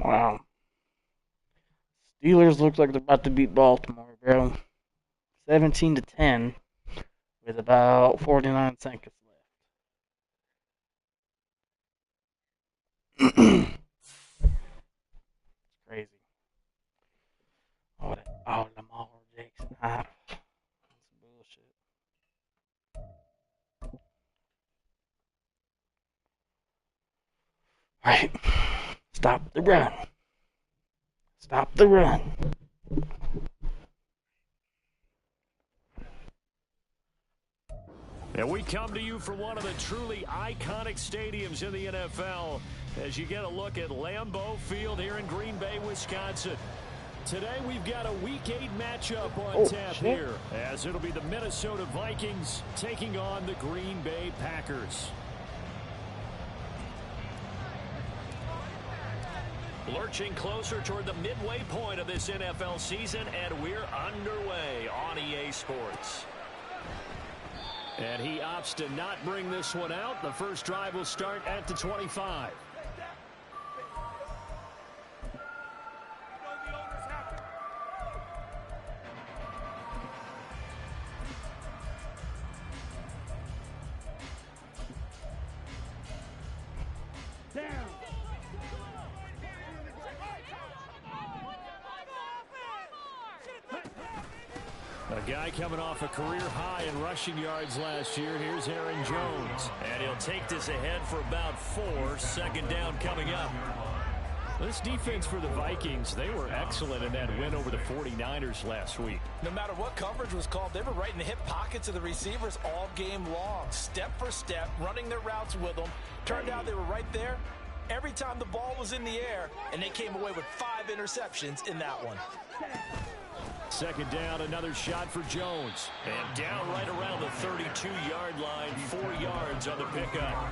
Wow. Steelers look like they're about to beat Baltimore, bro. 17-10 with about 49 seconds left. Crazy. Oh, Lamar Jackson. That's bullshit. Right. Stop the run. Stop the run. And we come to you from one of the truly iconic stadiums in the NFL as you get a look at Lambeau Field here in Green Bay, Wisconsin. Today we've got a Week 8 matchup on tap here, as it'll be the Minnesota Vikings taking on the Green Bay Packers. Lurching closer toward the midway point of this NFL season, and we're underway on EA Sports. And he opts to not bring this one out. The first drive will start at the 25. A guy coming off a career high in rushing yards last year. Here's Aaron Jones. And he'll take this ahead for about 4. Second down coming up. This defense for the Vikings, they were excellent in that win over the 49ers last week. No matter what coverage was called, they were right in the hip pockets of the receivers all game long. Step for step, running their routes with them. Turned out they were right there every time the ball was in the air, and they came away with 5 interceptions in that one. Second down, another shot for Jones. And down right around the 32-yard line, 4 yards on the pickup.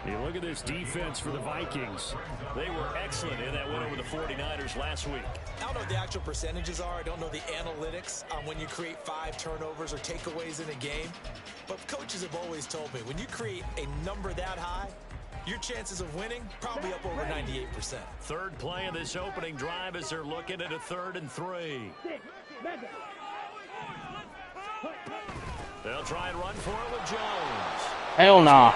You look at this defense for the Vikings. They were excellent in that win over the 49ers last week. I don't know what the actual percentages are. I don't know the analytics on when you create 5 turnovers or takeaways in a game. But coaches have always told me, when you create a number that high, your chances of winning probably up over 98%. Third play of this opening drive as they're looking at a 3rd and 3. They'll try and run for it with Jones. Hell nah.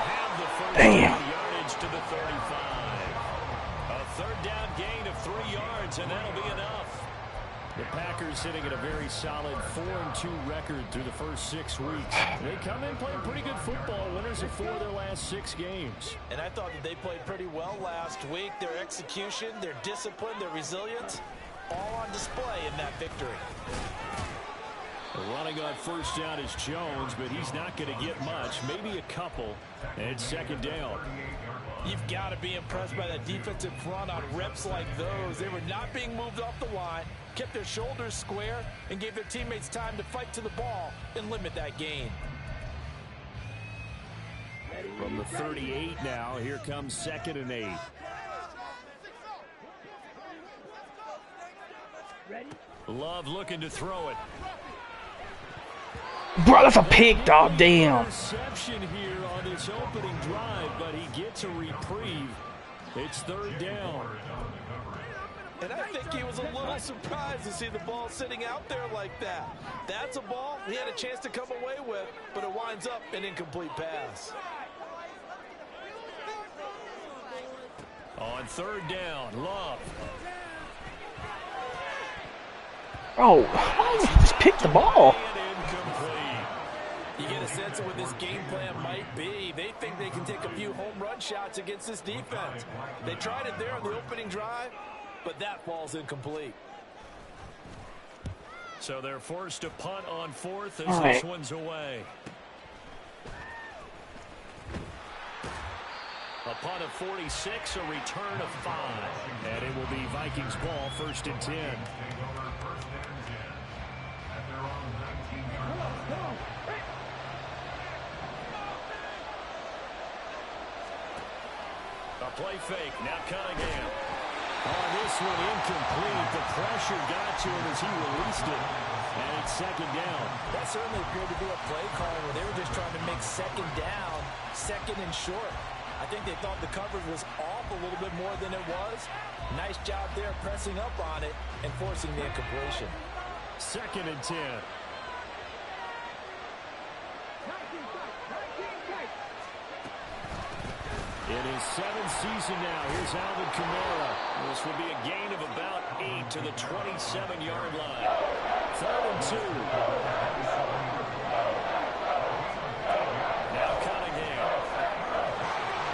Damn. Yardage to the 35. A third down gain of 3 yards, and that'll be enough. The Packers sitting at a very solid 4-2 record through the first 6 weeks. They come in playing pretty good football, winners of 4 of their last 6 games. And I thought that they played pretty well last week. Their execution, their discipline, their resilience, all on display in that victory. Running on first down is Jones, but he's not going to get much, maybe a couple. And second down. You've got to be impressed by that defensive front on reps like those. They were not being moved off the line, kept their shoulders square, and gave their teammates time to fight to the ball and limit that gain. From the 38 now, here comes 2nd and 8. Love looking to throw it. Bro, that's a pick, dog. Damn. Interception here on this opening drive, but he gets a reprieve. It's 3rd down. And I think he was a little surprised to see the ball sitting out there like that. That's a ball he had a chance to come away with, but it winds up an incomplete pass. On 3rd down, Love. Bro, why did you just pick the ball? You get a sense of what this game plan might be. They think they can take a few home run shots against this defense. They tried it there on the opening drive, but that ball's incomplete. So they're forced to punt on 4th as this one's away. A punt of 46, a return of 5. And it will be Vikings ball, 1st and 10. A play fake, now Cunningham. Oh, this one incomplete. The pressure got to him as he released it. And it's 2nd down. That certainly appeared to be a play call where they were just trying to make 2nd down, 2nd and short. I think they thought the coverage was off a little bit more than it was. Nice job there pressing up on it and forcing the incompletion. 2nd and 10. In his 7th season now, here's Alvin Kamara. This will be a gain of about 8 to the 27-yard line. 3rd and 2. Now Cunningham.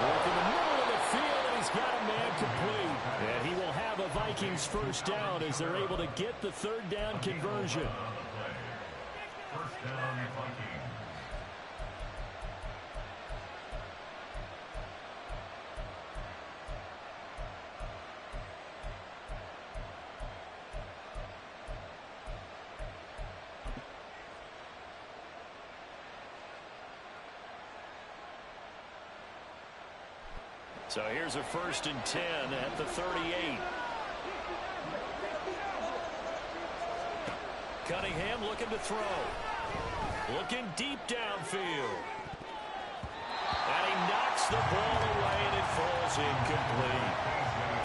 Work in the middle of the field, and he's got a man complete. And he will have a Vikings first down as they're able to get the 3rd down conversion. First down, Vikings. So here's a 1st and 10 at the 38. Cunningham looking to throw. Looking deep downfield. And he knocks the ball away, and it falls incomplete.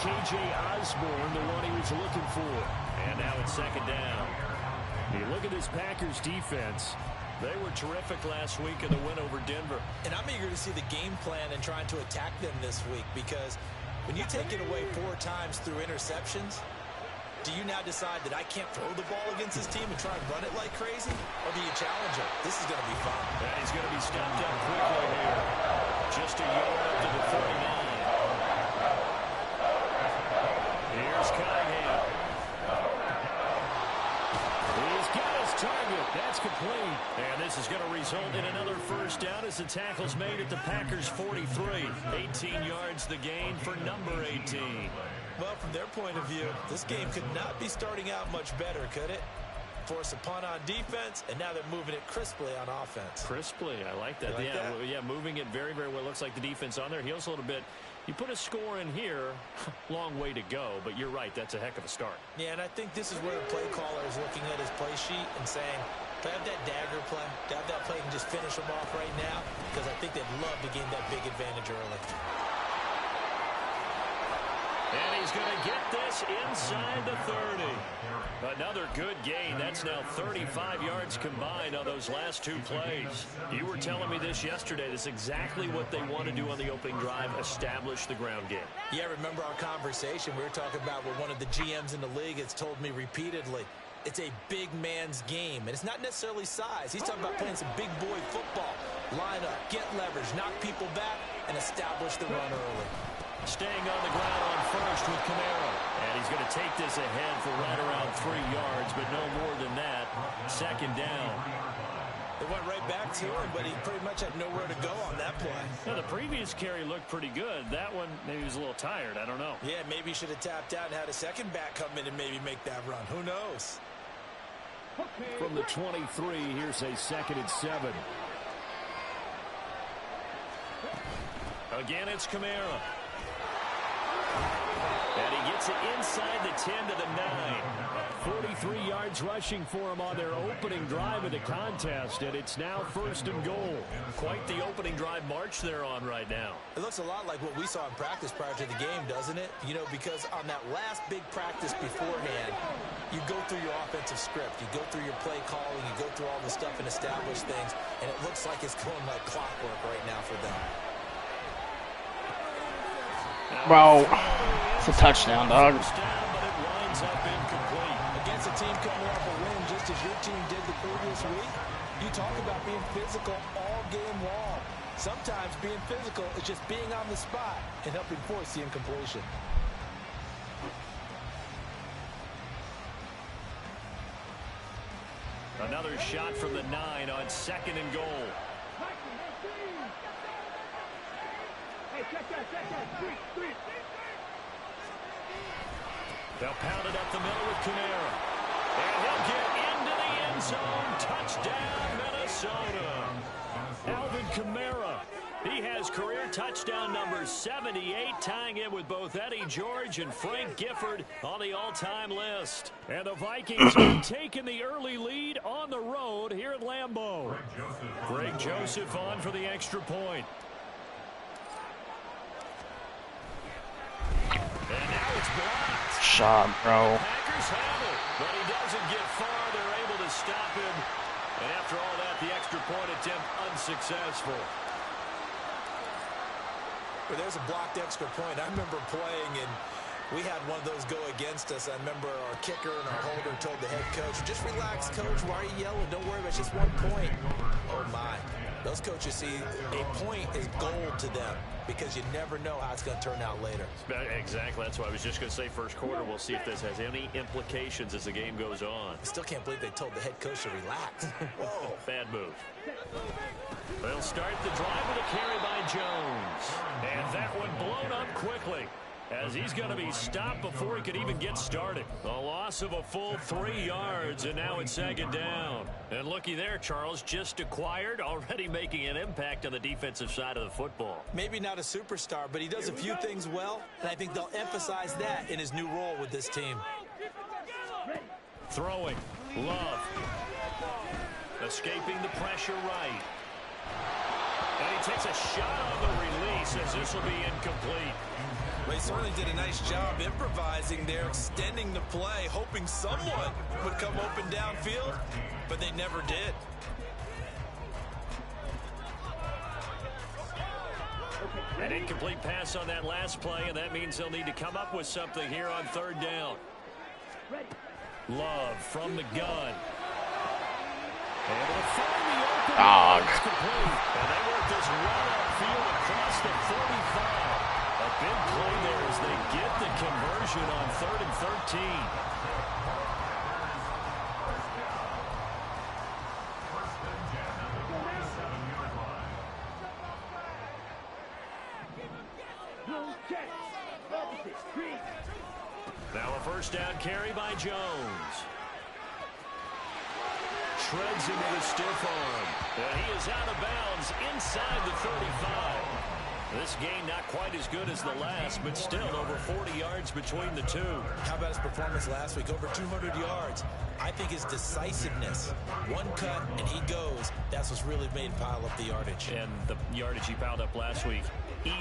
K.J. Osborne, the one he was looking for. And now it's 2nd down. You look at this Packers defense. They were terrific last week in the win over Denver. And I'm eager to see the game plan and trying to attack them this week, because when you take it away 4 times through interceptions, do you now decide that I can't throw the ball against this team and try and run it like crazy? Or do you challenge it? This is going to be fun. And he's going to be stopped up quickly here. Just a yard up to the 39. Here's Cunningham. He's got his target. That's complete. And this is going to result in another first down as the tackle's made at the Packers' 43. 18 yards the gain for number 18. Well, from their point of view, this game could not be starting out much better, could it? Force a punt on defense, and now they're moving it crisply on offense. Crisply, I like that. You like that? Yeah, moving it very, very well. Looks like the defense on there heals a little bit. You put a score in here, long way to go, but you're right, that's a heck of a start. Yeah, and I think this is where the play caller is looking at his play sheet and saying, to have that dagger play, to have that play and just finish them off right now, because I think they'd love to gain that big advantage early. And he's going to get this inside the 30. Another good gain. That's now 35 yards combined on those last 2 plays. You were telling me this yesterday. This is exactly what they want to do on the opening drive, establish the ground game. Yeah, remember our conversation? We were talking about what one of the GMs in the league has told me repeatedly. It's a big man's game, and it's not necessarily size. He's talking about playing some big boy football. Line up, get leverage, knock people back, and establish the run early. Staying on the ground on first with Kamara. And he's going to take this ahead for right around 3 yards, but no more than that. 2nd down. They went right back to him, but he pretty much had nowhere to go on that play. Now, the previous carry looked pretty good. That one, maybe he was a little tired. I don't know. Yeah, maybe he should have tapped out and had a second back come in and maybe make that run. Who knows? From the 23, here's a 2nd and 7. Again, it's Kamara. And he gets it inside the 10 to the 9. 43 yards rushing for him on their opening drive of the contest, and it's now 1st and goal. Quite the opening drive march they're on right now. It looks a lot like what we saw in practice prior to the game, doesn't it? You know, because on that last big practice beforehand, you go through your offensive script, you go through your play calling, you go through all the stuff and establish things, and it looks like it's going like clockwork right now for them. Bro, it's a touchdown, dog. But it winds up incomplete. Against a team coming off a win just as your team did the previous week, you talk about being physical all game long. Sometimes being physical is just being on the spot and helping force the incompletion. Another shot from the 9 on 2nd and goal. They'll pound it up the middle with Kamara. And he'll get into the end zone. Touchdown, Minnesota. Alvin Kamara. He has career touchdown number 78, tying it with both Eddie George and Frank Gifford on the all-time list. And the Vikings have taken the early lead on the road here at Lambeau. Greg Joseph on for the extra point. blocked. Shot, bro. Packers have it, but he doesn't get far. They're able to stop him. And after all that, the extra point attempt unsuccessful. But there's a blocked extra point. I remember playing, and we had one of those go against us. I remember our kicker and our holder told the head coach, just relax, coach. Why are you yelling? Don't worry about it. It's just 1 point. Oh, my. Those coaches see a point is gold to them because you never know how it's going to turn out later. Exactly. That's why I was just going to say first quarter. We'll see if this has any implications as the game goes on. I still can't believe they told the head coach to relax. Whoa. Bad move. They'll start the drive with a carry by Jones. And that one blown up quickly as he's going to be stopped before he could even get started. A loss of a full 3 yards, and now it's second down. And looky there, Charles, just acquired, already making an impact on the defensive side of the football. Maybe not a superstar, but he does a few things well, and I think they'll emphasize that in his new role with this team. Throwing. Love. Escaping the pressure right. And he takes a shot on the release as this will be incomplete. Well, he certainly did a nice job improvising there, extending the play, hoping someone would come open downfield, but they never did. An incomplete pass on that last play, and that means they'll need to come up with something here on third down. Love from the gun. Able to find the open. Dog. And they work this run upfield across the 45. A big play there as they get the conversion on 3rd and 13. Now a first down carry by Jones. Shreds into the stiff arm. And he is out of bounds inside the 35. This game not quite as good as the last, but still over 40 yards between the two. How about his performance last week? Over 200 yards. I think his decisiveness, one cut and he goes, that's what's really made him pile up the yardage. And the yardage he piled up last week,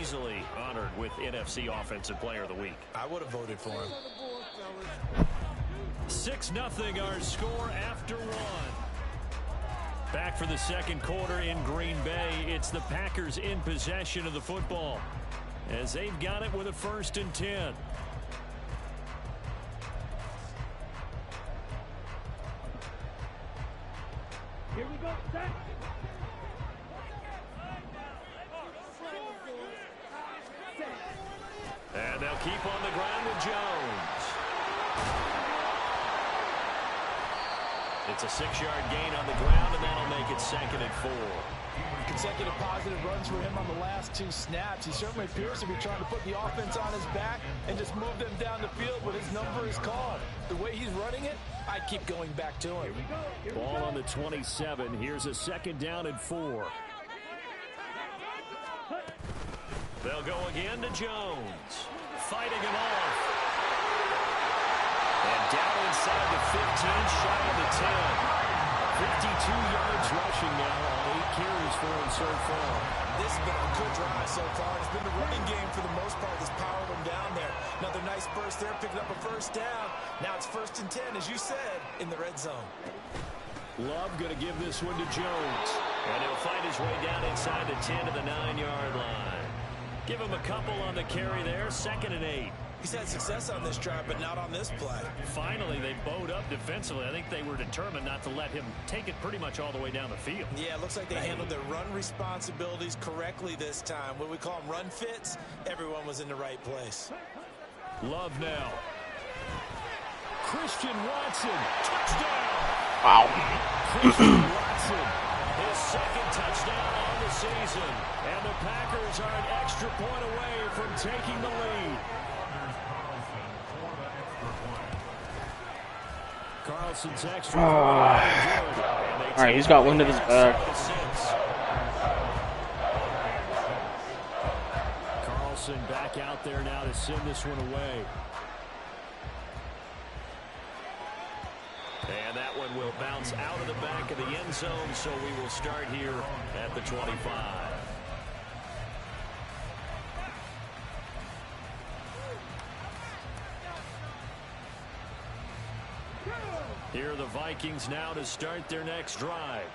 easily honored with NFC Offensive Player of the Week. I would have voted for him. 6-0 our score after one. Back for the second quarter in Green Bay. It's the Packers in possession of the football as they've got it with a 1st and 10. Here we go, set. And they'll keep on the ground with Jones. It's a 6-yard gain on the ground, and that'll make it 2nd and 4. Consecutive positive runs for him on the last 2 snaps. He certainly appears to be trying to put the offense on his back and just move them down the field when his number is called. The way he's running it, I'd keep going back to him. Ball on the 27. Here's a 2nd down and 4. They'll go again to Jones. Fighting him off. And down inside the 15, shy of the 10. 52 yards rushing now on 8 carries for him so far. This has been a good drive so far. It's been the running game for the most part that's powered them down there. Another nice burst there, picking up a 1st down. Now it's 1st and 10, as you said, in the red zone. Love going to give this one to Jones. And he'll find his way down inside the 10 to the 9-yard line. Give him a couple on the carry there, 2nd and 8. He's had success on this drive, but not on this play. Finally, they bowed up defensively. I think they were determined not to let him take it pretty much all the way down the field. Yeah, it looks like they handled their run responsibilities correctly this time. When we call them run fits, everyone was in the right place. Love now. Christian Watson, touchdown. Wow. Christian Watson, his 2nd touchdown on the season. And the Packers are an extra point away from taking the lead. Carlson's extra. All right, he's got wind of his back. Carlson back out there now to send this one away. And that one will bounce out of the back of the end zone, so we will start here at the 25. Here are the Vikings now to start their next drive.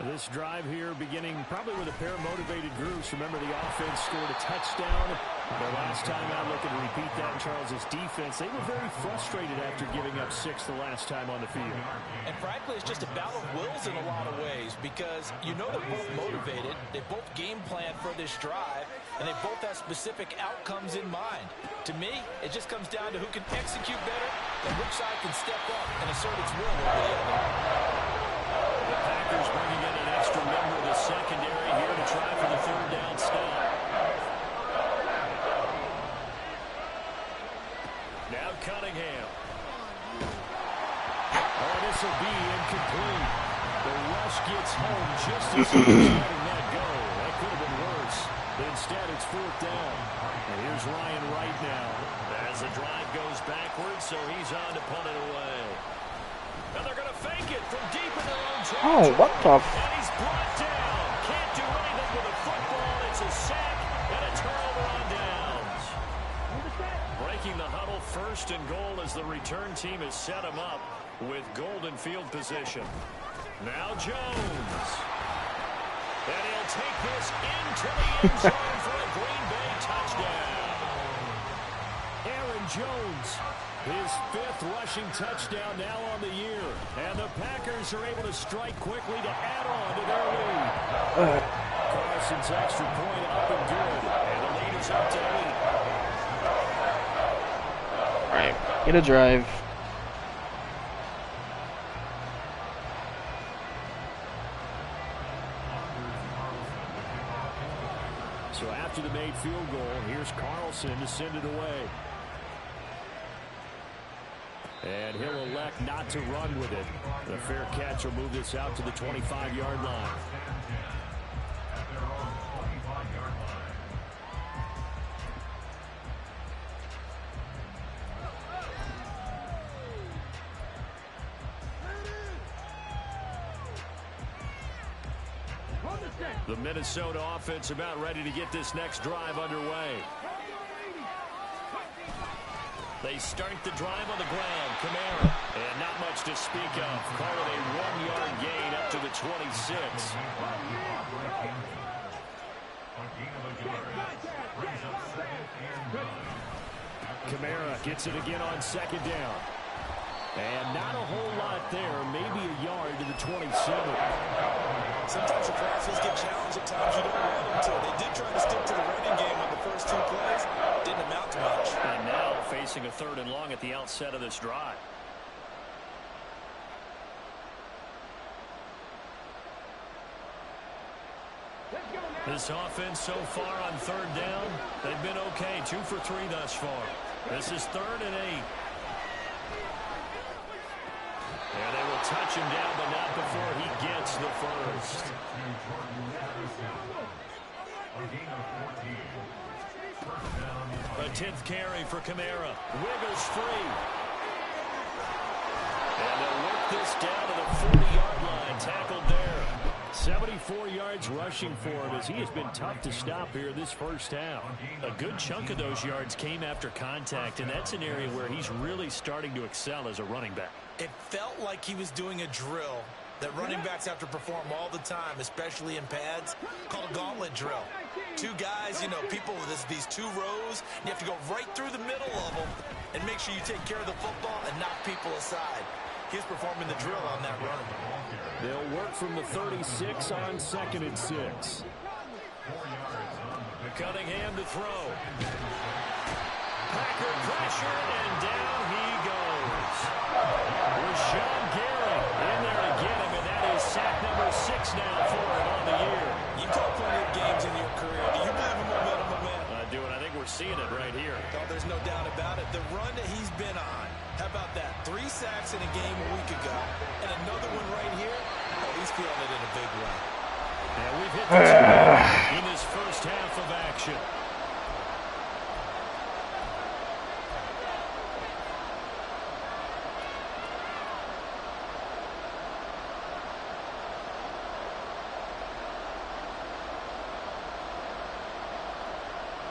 This drive here beginning probably with a pair of motivated groups. Remember, the offense scored a touchdown. The last time out, looking to repeat that in Charles' defense. They were very frustrated after giving up 6 the last time on the field. And frankly, it's just a battle of wills in a lot of ways because you know they're both motivated. They both game plan for this drive, and they both have specific outcomes in mind. To me, it just comes down to who can execute better and which side can step up and assert its will over the other. The Packers bringing in an extra member of the secondary here to try for the third down stop. Now Cunningham. Oh, this will be incomplete. The rush gets home just as he was letting that go. That could have been worse. But instead, it's 4th down. And here's Ryan Wright now. As the drive goes backwards, so he's on to punt it away. And they're going to fake it from deep in their own territory. Oh, what the? And he's brought down. Can't do anything with a football. It's a sack and a turnover on downs. Breaking the huddle, 1st and goal as the return team has set him up with golden field position. Now Jones. And he'll take this into the end zone for a Green Bay touchdown. Aaron Jones, his 5th rushing touchdown now on the year. And the Packers are able to strike quickly to add on to their lead. Carson's extra point up and good. And the lead is up to 8. All right, get a drive. So after the made field goal, here's Carlson to send it away. And he'll elect not to run with it. The fair catch will move this out to the 25-yard line. The Minnesota offense about ready to get this next drive underway. They start the drive on the ground. Kamara. And not much to speak of. Call it a 1-yard gain up to the 26. Kamara gets it again on 2nd down. And not a whole lot there. Maybe a yard to the 27. Sometimes the passes get challenged at times you don't want them to. They did try to stick to the running game on the first 2 plays. Didn't amount to much. And now facing a 3rd and long at the outset of this drive. This offense so far on 3rd down, they've been okay. 2 for 3 thus far. This is 3rd and 8. And they will touch him down, but not before he gets the first. A 10th carry for Kamara. Wiggles free. And they'll work this down to the 40-yard line. Tackled there. 74 yards rushing for him as he has been tough to stop here this first half. A good chunk of those yards came after contact, and that's an area where he's really starting to excel as a running back. It felt like he was doing a drill that running backs have to perform all the time, especially in pads, called a gauntlet drill. 2 guys, you know, people with these 2 rows, and you have to go right through the middle of them and make sure you take care of the football and knock people aside. He's performing the drill on that run. They'll work from the 36 on 2nd and 6. Cunningham to throw. Packer pressure, and down he goes. Rashawn Gary in there to get him, and that is sack number 6 now for him on the year. You've called plenty of games in your career. Do you believe in momentum, my man? I do, and I think we're seeing it right here. Oh, there's no doubt about it. The run that he's been on. How about that? 3 sacks in a game a week ago, and another one right here. Oh, he's feeling it in a big way. And we've hit the 2 in this first half of action.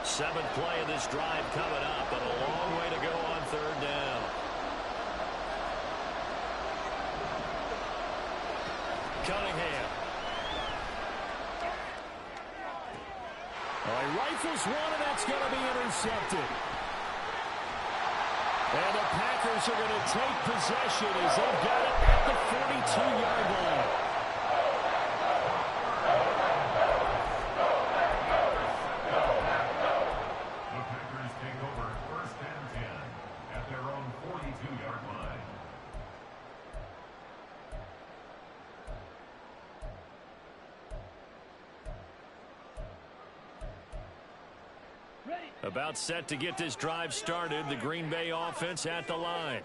Seventh play of this drive coming up, but a long way to go on 3rd down. Cunningham. He rifles one, and that's going to be intercepted. And the Packers are going to take possession as they've got it at the 42-yard line. The Packers take over 1st and 10 at their own 42-yard line. About set to get this drive started. The Green Bay offense at the line.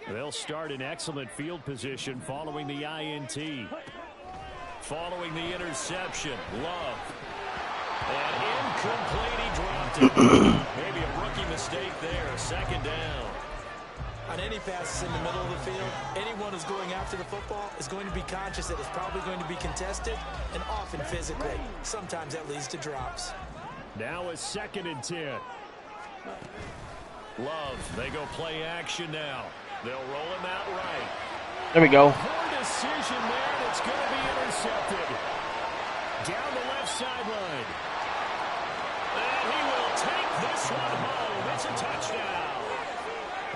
They'll start in excellent field position following the INT. Following the interception, Love. And incomplete, he dropped it. Maybe a rookie mistake there. 2nd down. On any passes in the middle of the field, anyone who's going after the football is going to be conscious that it's probably going to be contested and often physically. Sometimes that leads to drops. Now it's 2nd and 10. Love, they go play action now. They'll roll him out right. There we go. Poor decision there, and it's going to be intercepted. Down the left sideline. And he will take this one home. It's a touchdown.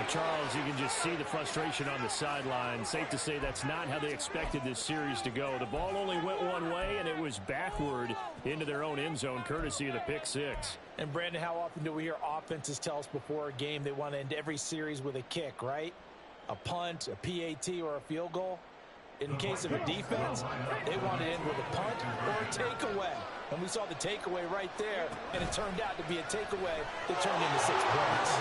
Charles, you can just see the frustration on the sideline. Safe to say that's not how they expected this series to go. The ball only went one way, and it was backward into their own end zone, courtesy of the pick six. And, Brandon, how often do we hear offenses tell us before a game they want to end every series with a kick, right? A punt, a PAT, or a field goal? In case of a defense, they want to end with a punt or a takeaway. And we saw the takeaway right there, and it turned out to be a takeaway that turned into 6 points.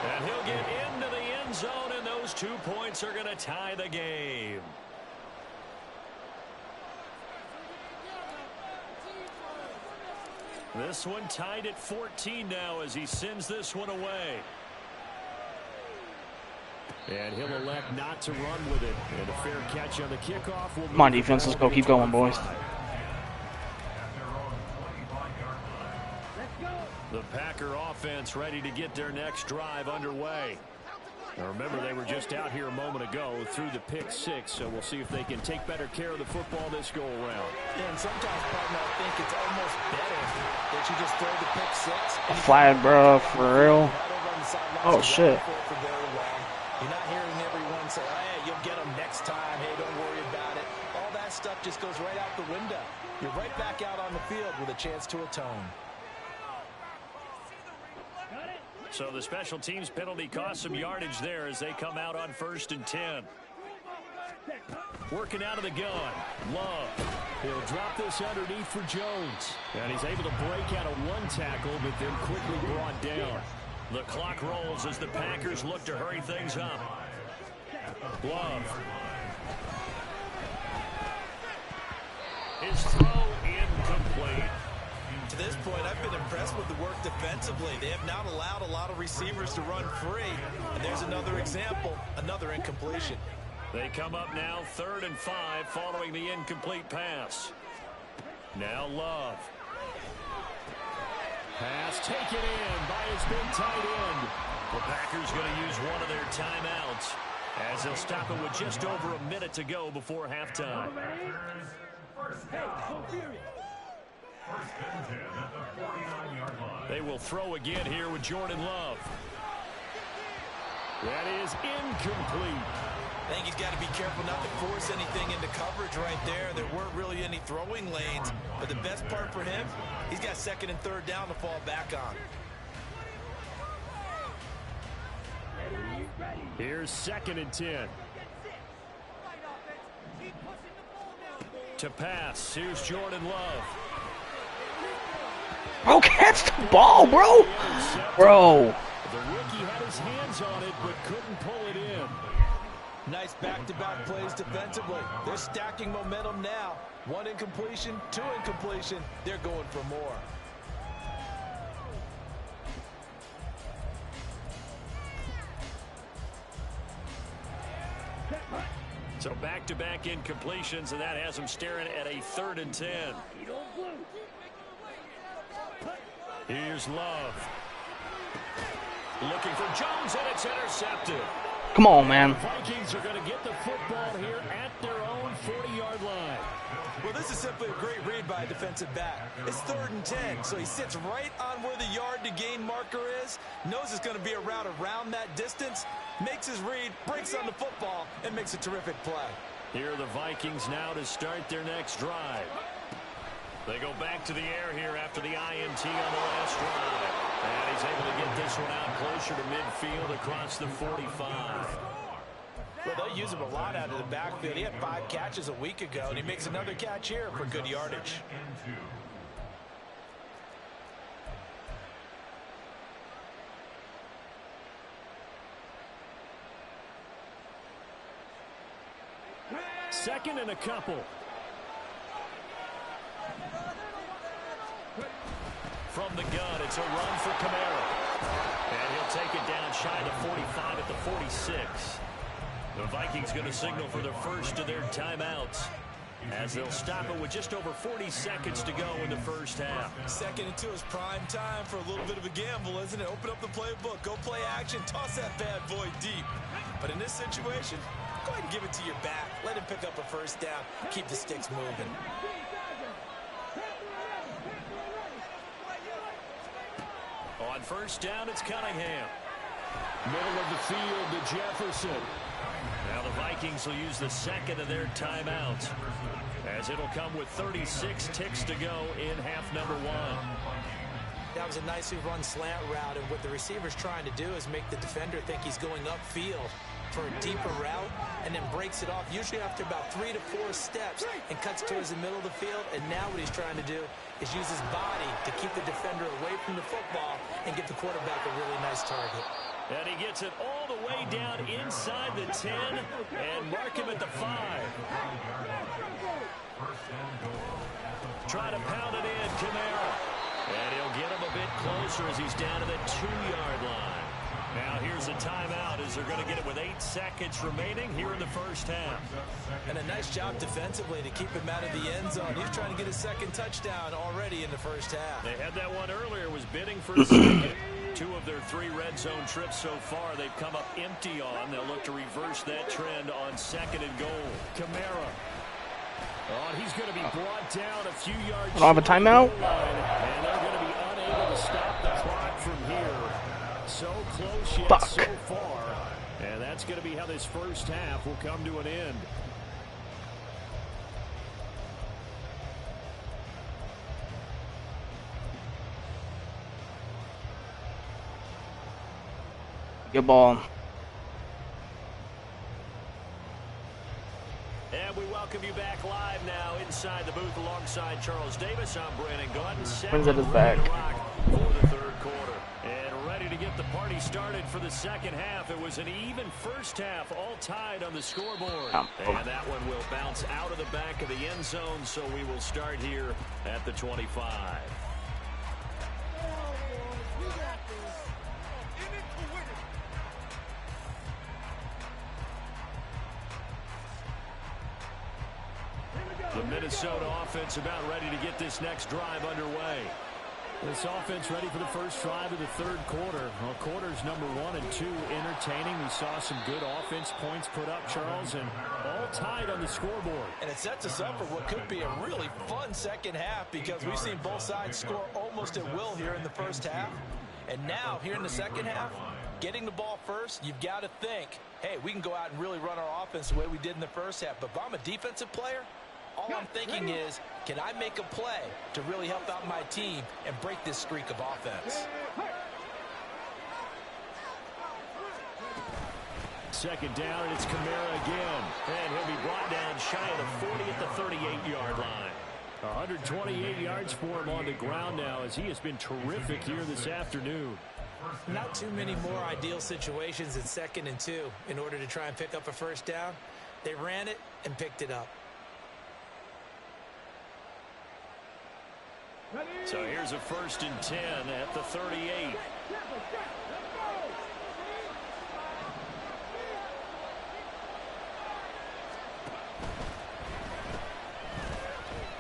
And he'll get into the end zone, and those 2 points are going to tie the game. This one tied at 14 now as he sends this one away. And he'll elect not to run with it. And a fair catch on the kickoff. Come on, defense. Let's go. Keep going, boys. The Packer offense ready to get their next drive underway. Now remember, they were just out here a moment ago through the pick six, so we'll see if they can take better care of the football this go-around. Yeah, and sometimes, partner, I think it's almost better that you just throw the pick six. A flag, bro, for real. Oh, shit. You're not hearing everyone say, hey, you'll get them next time. Hey, don't worry about it. All that stuff just goes right out the window. You're right back out on the field with a chance to atone. So the special teams penalty cost some yardage there as they come out on 1st and 10. Working out of the gun. Love. He'll drop this underneath for Jones. And he's able to break out of one tackle, but then quickly brought down. The clock rolls as the Packers look to hurry things up. Love. His throw incomplete. To this point, I've been impressed with the work defensively. They have not allowed a lot of receivers to run free. And there's another example, another incompletion. They come up now 3rd and 5 following the incomplete pass. Now Love. Pass taken in by his big tight end. The Packers going to use one of their timeouts as they'll stop it with just over a minute to go before halftime. They will throw again here with Jordan Love. That is incomplete. I think he's got to be careful not to force anything into coverage right there. There weren't really any throwing lanes. But the best part for him, he's got 2nd and 3rd down to fall back on. Here's 2nd and 10. To pass, here's Jordan Love. Bro, catch the ball, bro. Bro. The rookie had his hands on it, but couldn't pull it in. Nice back-to-back plays defensively. They're stacking momentum now. 1 incompletion, 2 incompletion. They're going for more. So back-to-back incompletions, and that has them staring at a 3rd and 10. Here's Love. Looking for Jones, and it's intercepted. Come on, man. Vikings are going to get the football here at their own 40-yard line. Well, this is simply a great read by a defensive back. It's 3rd and 10, so he sits right on where the yard-to-gain marker is, knows it's going to be a route around that distance, makes his read, breaks on the football, and makes a terrific play. Here are the Vikings now to start their next drive. They go back to the air here after the INT on the last drive. And he's able to get this one out closer to midfield across the 45. Well, they'll use him a lot out of the backfield. He had 5 catches a week ago, and he makes another catch here for good yardage. Second and a couple. From the gun, it's a run for Kamara. And he'll take it down shy of the 45 at the 46. The Vikings going to signal for the first of their timeouts, as they'll stop it with just over 40 seconds to go in the first half. 2nd and 2 is prime time for a little bit of a gamble, isn't it? Open up the playbook, go play action, toss that bad boy deep. But in this situation, go ahead and give it to your back. Let him pick up a first down. Keep the sticks moving. On first down, it's Cunningham. Middle of the field to Jefferson. Now the Vikings will use the second of their timeouts, as it'll come with 36 ticks to go in half number 1. That was a nicely run slant route, and what the receiver's trying to do is make the defender think he's going upfield for a deeper route, and then breaks it off, usually after about 3 to 4 steps, and cuts towards the middle of the field. And now what he's trying to do is use his body to keep the defender away from the football and give the quarterback a really nice target. And he gets it all the way down inside the 10 and mark him at the 5. Try to pound it in, Kamara. And he'll get him a bit closer as he's down to the 2-yard line. Now here's a timeout as they're going to get it with 8 seconds remaining here in the first half. And a nice job defensively to keep him out of the end zone. He's trying to get his second touchdown already in the first half. They had that one earlier, was bidding for a second. 2 of their 3 red zone trips so far they've come up empty on. They'll look to reverse that trend on 2nd and goal. Kamara. Oh, he's going to be brought down a few yards. I don't have a timeout. And they're going to be unable to stop the clock from here. So close yet Fuck. so far. And that's going to be how this first half will come to an end. Good ball. And we welcome you back live now inside the booth alongside Charles Davis. I'm Brandon Gordon. When's at his back? For the third quarter. And ready to get the party started for the second half. It was an even first half, all tied on the scoreboard. And that one will bounce out of the back of the end zone, so we will start here at the 25. The Minnesota offense about ready to get this next drive underway. This offense ready for the first drive of the third quarter. Well, quarters number 1 and 2 entertaining. We saw some good offense points put up, Charles, and all tied on the scoreboard. And it sets us up for what could be a really fun second half, because we've seen both sides score almost at will here in the first half. And now, here in the second half, getting the ball first, you've got to think, hey, we can go out and really run our offense the way we did in the first half. But if I'm a defensive player, all I'm thinking is, can I make a play to really help out my team and break this streak of offense? Second down, and it's Kamara again. And he'll be brought down shy of the 40 at the 38-yard line. 128 yards for him on the ground now, as he has been terrific here this afternoon. Not too many more ideal situations in 2nd and 2 in order to try and pick up a first down. They ran it and picked it up. So here's a 1st and 10 at the 38.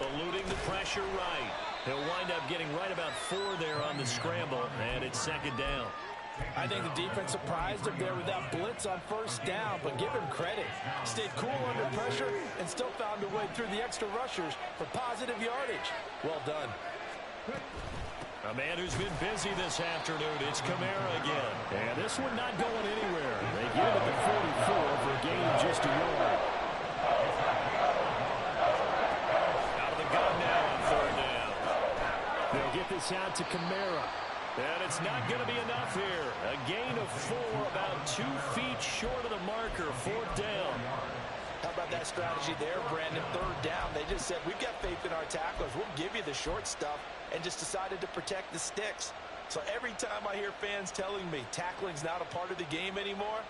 Eluding the pressure right. He'll wind up getting right about 4 there on the scramble, and it's 2nd down. I think the defense surprised him there with that blitz on first down, but give him credit. Stayed cool under pressure and still found a way through the extra rushers for positive yardage. Well done. A man who's been busy this afternoon, it's Kamara again. And this one not going anywhere. They give it the 44 for a gain of just a yard. Out of the gun now on third down. They'll get this out to Kamara. And it's not going to be enough here. A gain of 4, about 2 feet short of the marker, fourth down. How about that strategy there, Brandon? Third down. They just said, we've got faith in our tacklers. We'll give you the short stuff, and just decided to protect the sticks. So every time I hear fans telling me tackling's not a part of the game anymore,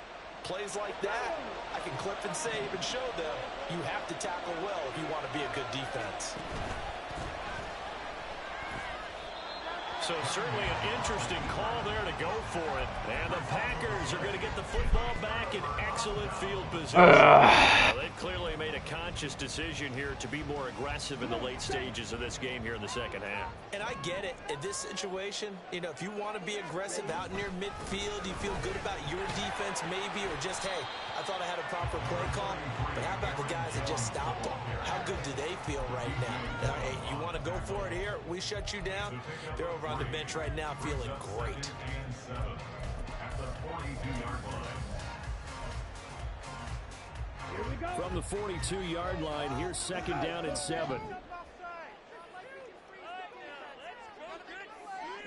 plays like that, I can clip and save and show them you have to tackle well if you want to be a good defense. So certainly an interesting call there to go for it. And the Packers are going to get the football back in excellent field position. Well, they've clearly made a conscious decision here to be more aggressive in the late stages of this game here in the second half. And I get it. In this situation, you know, if you want to be aggressive out near midfield, you feel good about your defense maybe, or just, hey, I thought I had a proper play call. But how about the guys that just stopped them? How good do they feel right now? Hey, you want to go for it here? We shut you down. They're over on the bench right now feeling great. From the 42-yard line, here's second down and 7.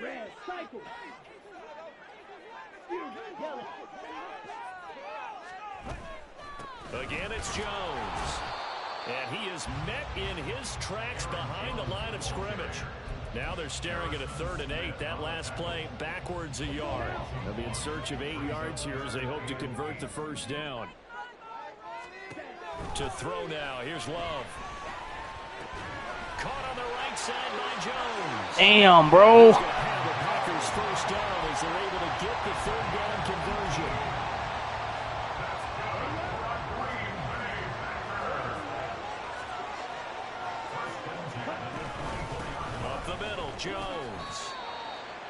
Red, cycle. Again, it's Jones. And he is met in his tracks behind the line of scrimmage. Now they're staring at a 3rd and 8. That last play backwards a yard. They'll be in search of 8 yards here as they hope to convert the first down. To throw now. Here's Love. Caught on the right side by Jones. Damn, bro. Have the Packers first down as they're able to get the 3rd down conversion. Up the middle, Jones.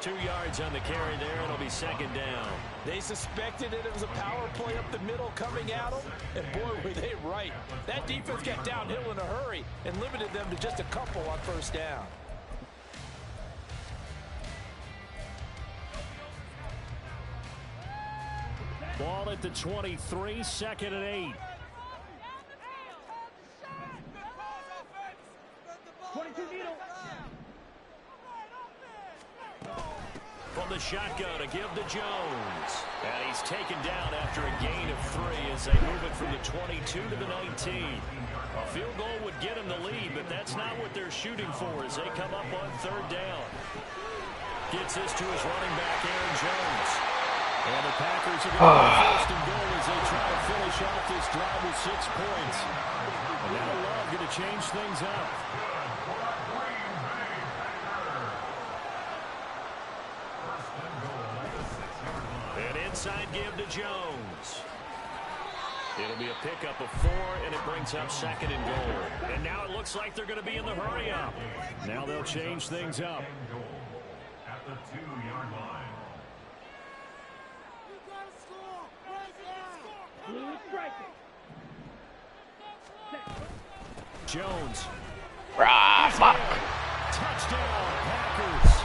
2 yards on the carry there. It'll be second down. They suspected it was a power play up the middle coming at them, and boy, were they right. That defense got downhill in a hurry and limited them to just a couple on first down. Ball at the 23, 2nd and 8. 22 needle. From the shotgun, a give to Jones. And he's taken down after a gain of 3 as they move it from the 22 to the 19. A field goal would get him the lead, but that's not what they're shooting for as they come up on 3rd down. Gets this to his running back, Aaron Jones. And the Packers are going to go first and goal as they try to finish off this drive with 6 points. And now Love going to change things up. An inside give to Jones. It'll be a pickup of 4, and it brings up 2nd and goal. And now it looks like they're going to be in the hurry-up. Now they'll change things up. At the 2-yard line. Jones. Ah, fuck. Touchdown, Packers.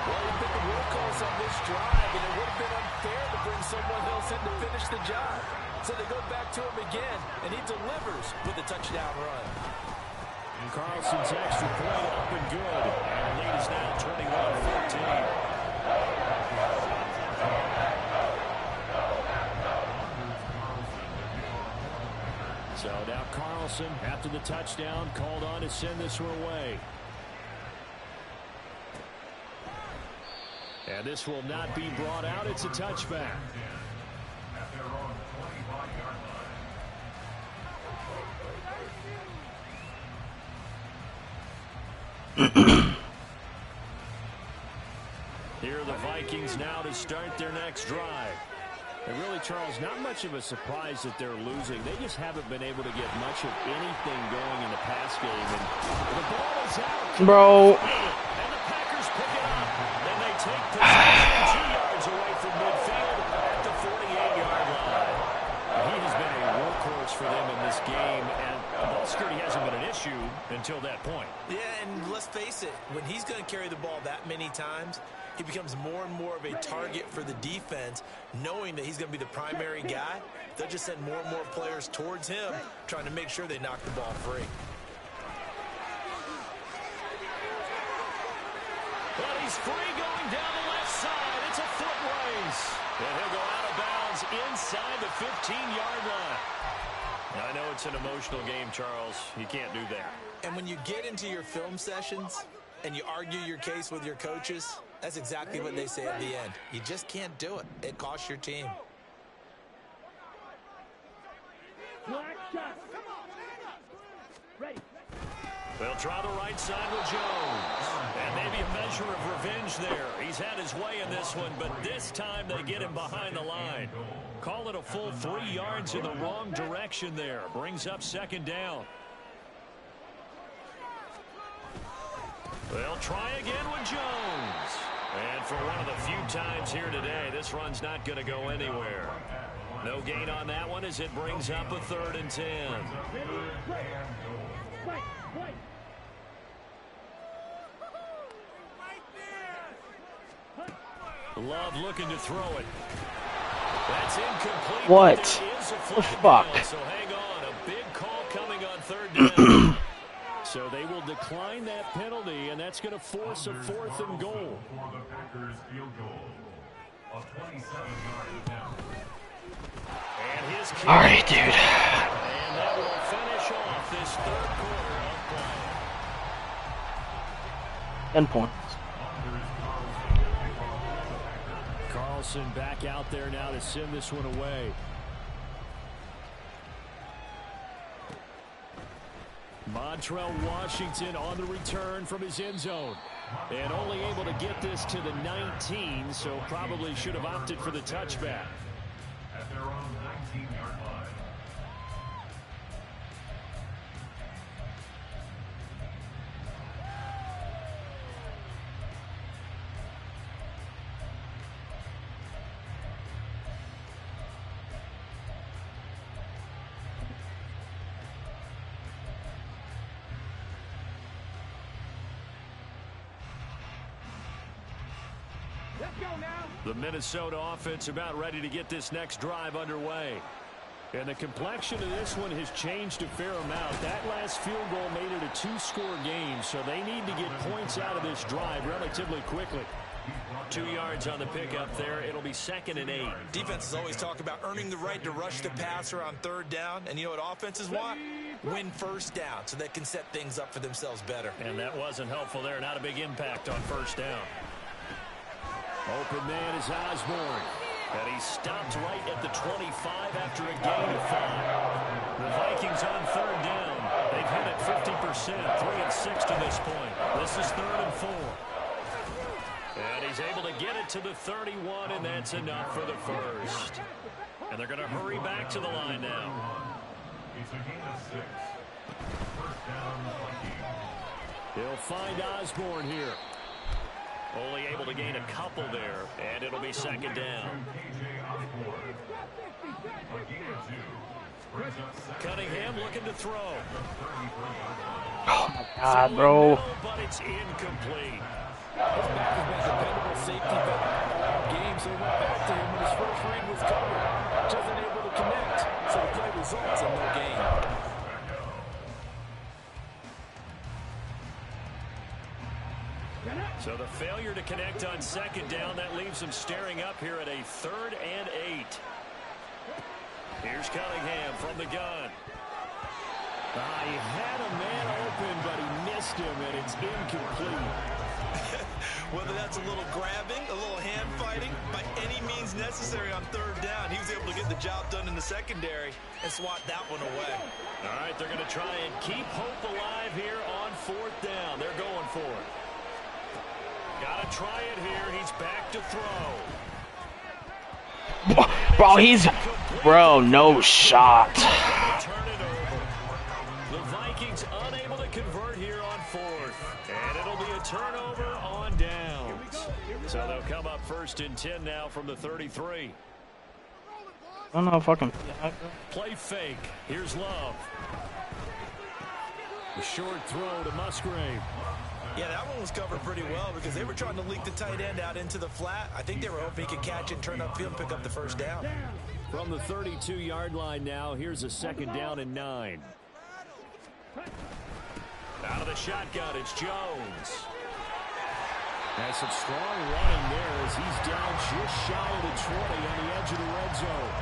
Well, you've been the roll calls on this drive, and it would have been unfair to bring someone else in to finish the job. So they go back to him again, and he delivers with a touchdown run. Carlson's extra point up and good. And the lead is now 21-14. So now Carlson, after the touchdown, called on to send this one away. And this will not be brought out. It's a touchback. At their own 25-yard line. Here are the Vikings now to start their next drive. And really, Charles, not much of a surprise that they're losing. They just haven't been able to get much of anything going in the pass game. And the ball is out. Bro. And the Packers pick it up. And they take possession 2 yards away from midfield. until that point. Yeah, and let's face it, when he's going to carry the ball that many times, he becomes more and more of a target for the defense, knowing that he's going to be the primary guy. They'll just send more and more players towards him, trying to make sure they knock the ball free. But he's free going down the left side. It's a foot race. And he'll go out of bounds inside the 15-yard line. Now, I know it's an emotional game, Charles. You can't do that. And when you get into your film sessions and you argue your case with your coaches, that's exactly what they say at the end. You just can't do it. It costs your team. Black shot. Ready. They'll try the right side with Jones. And maybe a measure of revenge there. He's had his way in this one, but this time they get him behind the line. Call it a full 3 yards in the wrong direction there. Brings up second down. They'll try again with Jones. And for one of the few times here today, this run's not going to go anywhere. No gain on that one as it brings up a 3rd and 10. Love looking to throw it. That's incomplete. What? The fuck? So hang on. A big call coming on 3rd down. So they will decline that penalty, and that's going to force a 4th and goal. For the Packers field goal. A 27-yard attempt. And his kick. All right, dude. And that will finish off this 3rd quarter of play. 10 points. Carlson back out there now to send this one away. Montrell Washington on the return from his end zone. And only able to get this to the 19, so probably should have opted for the touchback. At their own 19-yard line. Let's go now. The Minnesota offense about ready to get this next drive underway. And the complexion of this one has changed a fair amount. That last field goal made it a 2-score game, so they need to get points out of this drive relatively quickly. 2 yards on the pickup there. It'll be 2nd and 8. Defenses always talk about earning the right to rush the passer on 3rd down. And you know what offenses want? Win 1st down so they can set things up for themselves better. And that wasn't helpful there. Not a big impact on 1st down. Open man is Osborne. And he stopped right at the 25 after a gain of 5. The Vikings on 3rd down. They've hit it 50%, 3 and 6 to this point. This is 3rd and 4. And he's able to get it to the 31, and that's enough for the 1st. And they're going to hurry back to the line now. It's a gain of 6. 1st down, Vikings. He'll find Osborne here. Only able to gain a couple there, and it'll be 2nd down. Cunningham looking to throw. Oh my God, bro. But it's incomplete. His back has been a dependable safety valve all game, so he went back to him when his first read was covered. Just unable to connect, so the play results in no gain. So the failure to connect on 2nd down, that leaves him staring up here at a 3rd and 8. Here's Cunningham from the gun. He had a man open, but he missed him, and it's incomplete. Whether that's a little grabbing, a little hand fighting, by any means necessary on 3rd down, he was able to get the job done in the secondary and swat that one away. All right, they're going to try and keep hope alive here on 4th down. They're going for it. Got to try it here. He's back to throw. Bro, he's... Bro, no shot. Turn it over. The Vikings unable to convert here on 4th. And it'll be a turnover on downs. So they'll come up 1st and 10 now from the 33. I don't know if I can... Play fake. Here's Love. A short throw to Musgrave. Yeah, that one was covered pretty well because they were trying to leak the tight end out into the flat. I think they were hoping he could catch it, turn upfield, and pick up the first down. From the 32-yard line now, here's a 2nd down and 9. Out of the shotgun, it's Jones. Has some strong running there as he's down just shy of the 20 on the edge of the red zone.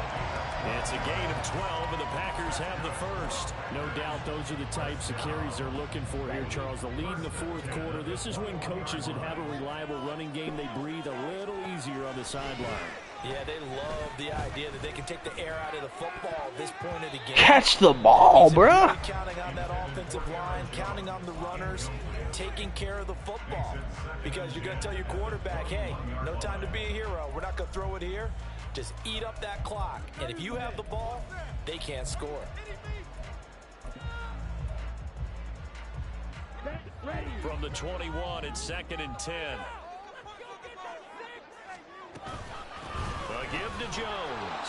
It's a gain of 12, and the Packers have the first. No doubt those are the types of carries they're looking for here, Charles. The lead in the 4th quarter. This is when coaches that have a reliable running game, they breathe a little easier on the sideline. Yeah, they love the idea that they can take the air out of the football at this point of the game. Catch the ball, bruh. Really counting on that offensive line, counting on the runners, taking care of the football. Because you're going to tell your quarterback, hey, no time to be a hero. We're not going to throw it here. Just eat up that clock. And if you have the ball, they can't score. From the 21, it's 2nd and 10. A give to Jones.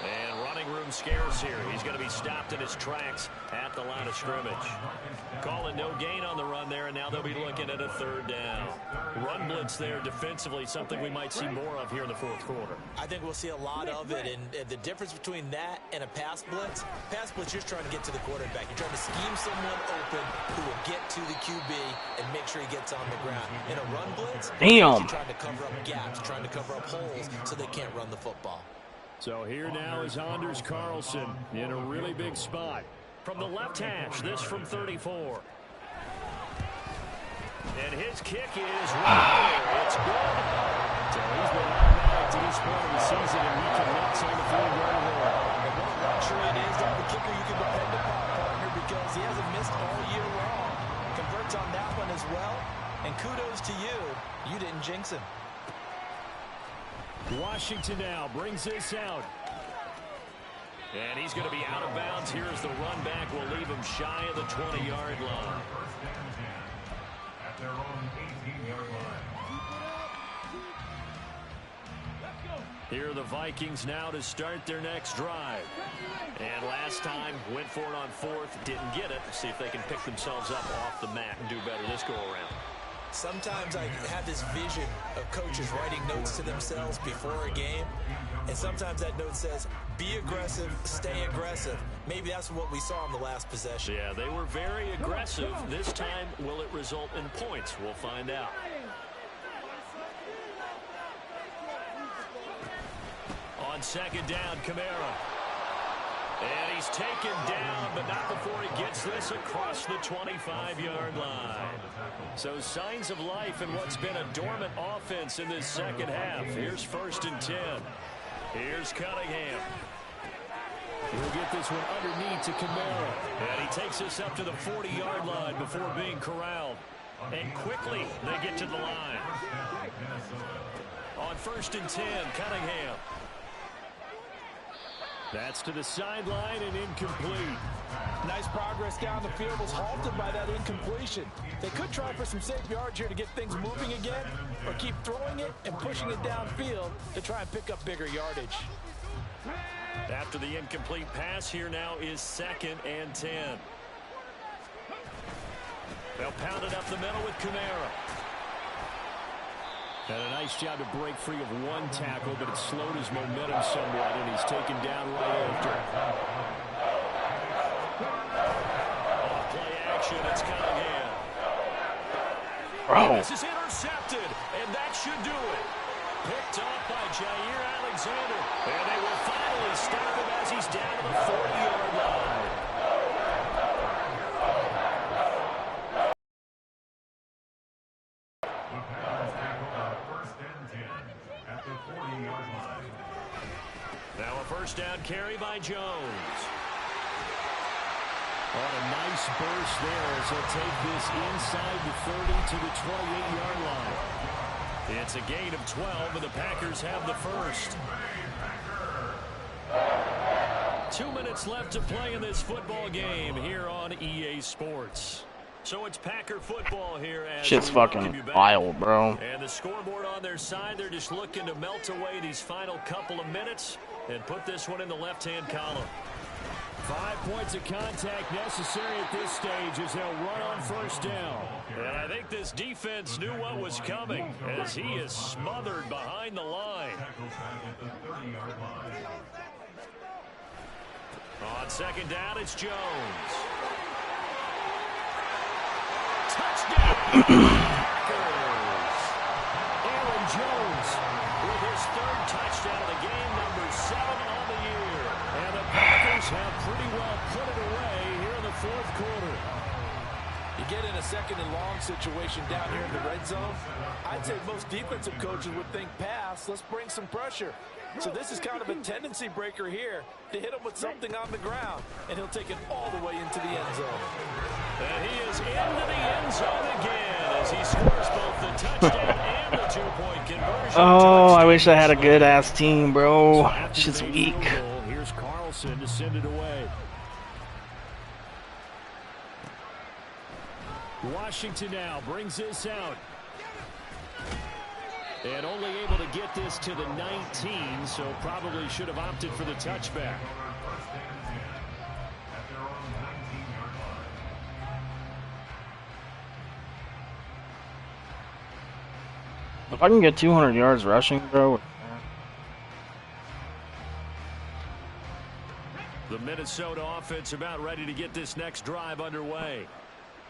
And running room scarce here. He's going to be stopped in his tracks at the line of scrimmage. Calling no gain on the run there, and now they'll be looking at a 3rd down. Run blitz there defensively, something we might see more of here in the 4th quarter. I think we'll see a lot of it, and the difference between that and a pass blitz, you're just trying to get to the quarterback. You're trying to scheme someone open who will get to the QB and make sure he gets on the ground. In a run blitz, you're trying to cover up gaps, trying to cover up holes so they can't run the football. So here now is Anders Carlson in a really big spot. From the left hash, this from 34. And his kick is right there. It's good. So he's been automatic to this point of the season, and he connects on the field goal there. And what a luxury it is to have a kicker you can depend upon, partner, because he hasn't missed all year long. Converts on that one as well. And kudos to you. You didn't jinx him. Washington now brings this out. And he's going to be out of bounds. Here's the run back. Will leave him shy of the 20-yard line. At their own 18-yard line. Here are the Vikings now to start their next drive. And last time, went for it on 4th, didn't get it. See if they can pick themselves up off the mat and do better this go-around. Sometimes I have this vision of coaches writing notes to themselves before a game, and sometimes that note says, be aggressive, stay aggressive. Maybe that's what we saw in the last possession. Yeah, they were very aggressive. This time, will it result in points? We'll find out. On 2nd down, Kamara. And he's taken down, but not before he gets this across the 25-yard line. So signs of life in what's been a dormant offense in this 2nd half. Here's 1st and 10. Here's Cunningham. He'll get this one underneath to Kamara. And he takes this up to the 40-yard line before being corralled. And quickly, they get to the line. On 1st and 10, Cunningham. That's to the sideline and incomplete. Nice progress down the field was halted by that incompletion. They could try for some safe yards here to get things moving again, or keep throwing it and pushing it downfield to try and pick up bigger yardage. After the incomplete pass, here now is 2nd and 10. They'll pound it up the middle with Kamara. And a nice job to break free of one tackle, but it slowed his momentum somewhat, and he's taken down right after. Off play action, it's Cunningham. Bro. This is intercepted, and that should do it. Picked off by Jair Alexander. And they will finally stop him as he's down to the 40-yard line. Now a 1st down carry by Jones. On a nice burst there as he'll take this inside the 30 to the 28-yard line. It's a gain of 12, and the Packers have the first. 2 minutes left to play in this football game here on EA Sports. So it's Packer football here. As Shit's fucking wild, bro. And the scoreboard on their side, they're just looking to melt away these final couple of minutes and put this one in the left-hand column. 5 points of contact necessary at this stage as they'll run on first down. And I think this defense knew what was coming as he is smothered behind the line. On second down, it's Jones. Touchdown! Packers! Aaron Jones with his third touchdown of the game, number 7 on the year. And the Packers have pretty well put it away here in the fourth quarter. You get in a second and long situation down here in the red zone, I'd say most defensive coaches would think pass, let's bring some pressure. So this is kind of a tendency breaker here to hit him with something on the ground, and he'll take it all the way into the end zone. And he is into the end zone again as he scores both the touchdown and the two-point conversion. Oh, I wish I had a good-ass team, bro. So Shit's weak. Here's Carlson to send it away. Washington now brings this out. And only able to get this to the 19, so probably should have opted for the touchback. If I can get 200 yards rushing, bro. The Minnesota offense about ready to get this next drive underway.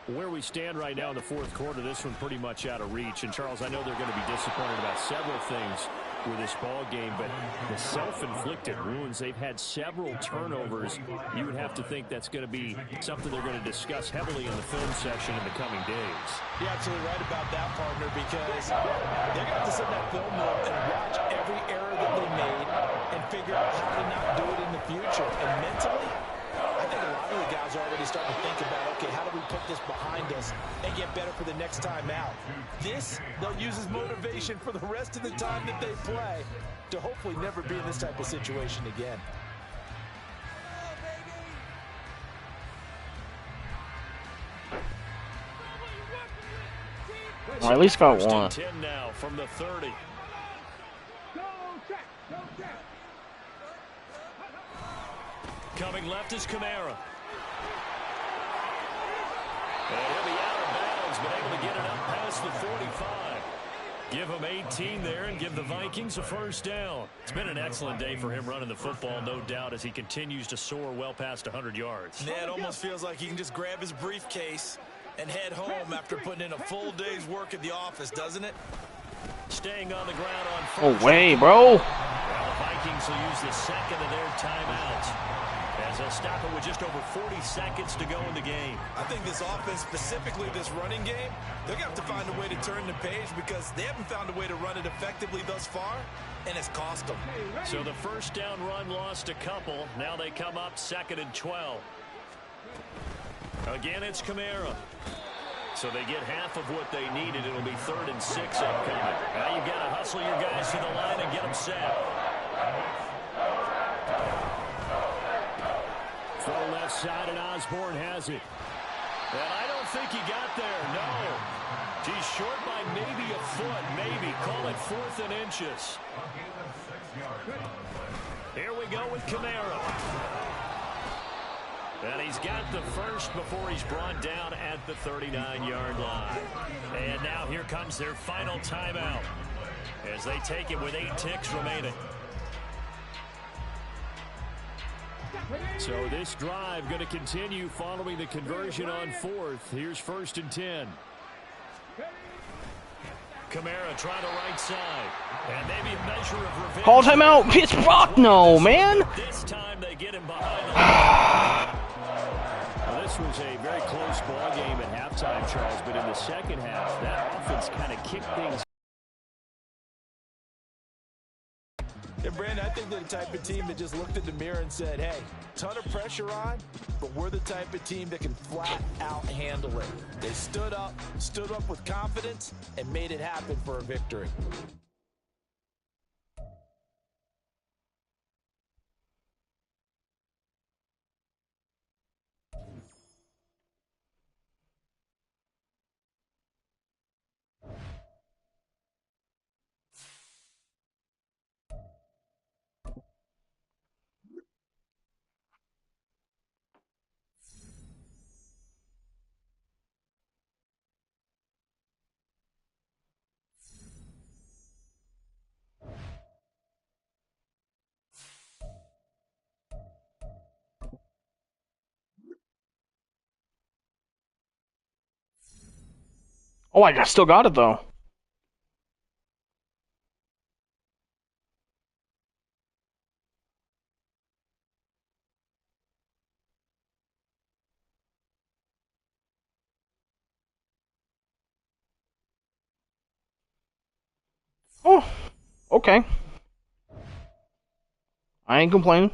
Where we stand right now in the fourth quarter, this one pretty much out of reach. And, Charles, I know they're going to be disappointed about several things with this ball game, but the self-inflicted wounds, they've had several turnovers. You would have to think that's going to be something they're going to discuss heavily in the film session in the coming days. You're absolutely right about that, partner, because they're going to have to sit in that film room and watch every error that they made and figure out how to not do it in the future. And mentally, I think a lot of the guys are already starting to think about, okay, how do we put this behind us and get better for the next time out? This, they'll use as motivation for the rest of the time that they play to hopefully never be in this type of situation again. I at least got First and one. 10 now from the 30. Go check, go check. Coming left is Kamara. And he'll be out of bounds, but able to get it up past the 45. Give him 18 there and give the Vikings a first down. It's been an excellent day for him running the football, no doubt, as he continues to soar well past 100 yards. Yeah, it almost feels like he can just grab his briefcase and head home after putting in a full day's work at the office, doesn't it? Staying on the ground on Oh, first. way, bro. Well, the Vikings will use the second of their timeouts as they'll stop it with just over 40 seconds to go in the game. I think this offense, specifically this running game, they're going to have to find a way to turn the page because they haven't found a way to run it effectively thus far, and it's cost them. So the first down run lost a couple. Now they come up second and 12. Again, it's Kamara. So they get half of what they needed. It'll be 3rd and 6 upcoming. Now you've got to hustle your guys to the line and get them set. Full left side, and Osborne has it. And I don't think he got there, no. He's short by maybe a foot, maybe. Call it 4th and inches. Here we go with Kamara. And he's got the first before he's brought down at the 39-yard line. And now here comes their final timeout as they take it with 8 ticks remaining. So this drive going to continue following the conversion on 4th. Here's 1st and 10. Kamara trying to right side. And maybe a measure of revenge. Call timeout. It's fuck no, man. This time they get him behind the line. Well, this was a very close ball game at halftime, Charles, but in the second half, that offense kind of kicked things. Yeah, Brandon, I think they're the type of team that just looked in the mirror and said, hey, ton of pressure on, but we're the type of team that can flat out handle it. They stood up with confidence, and made it happen for a victory. Oh, still got it though. Oh, okay. I ain't complaining.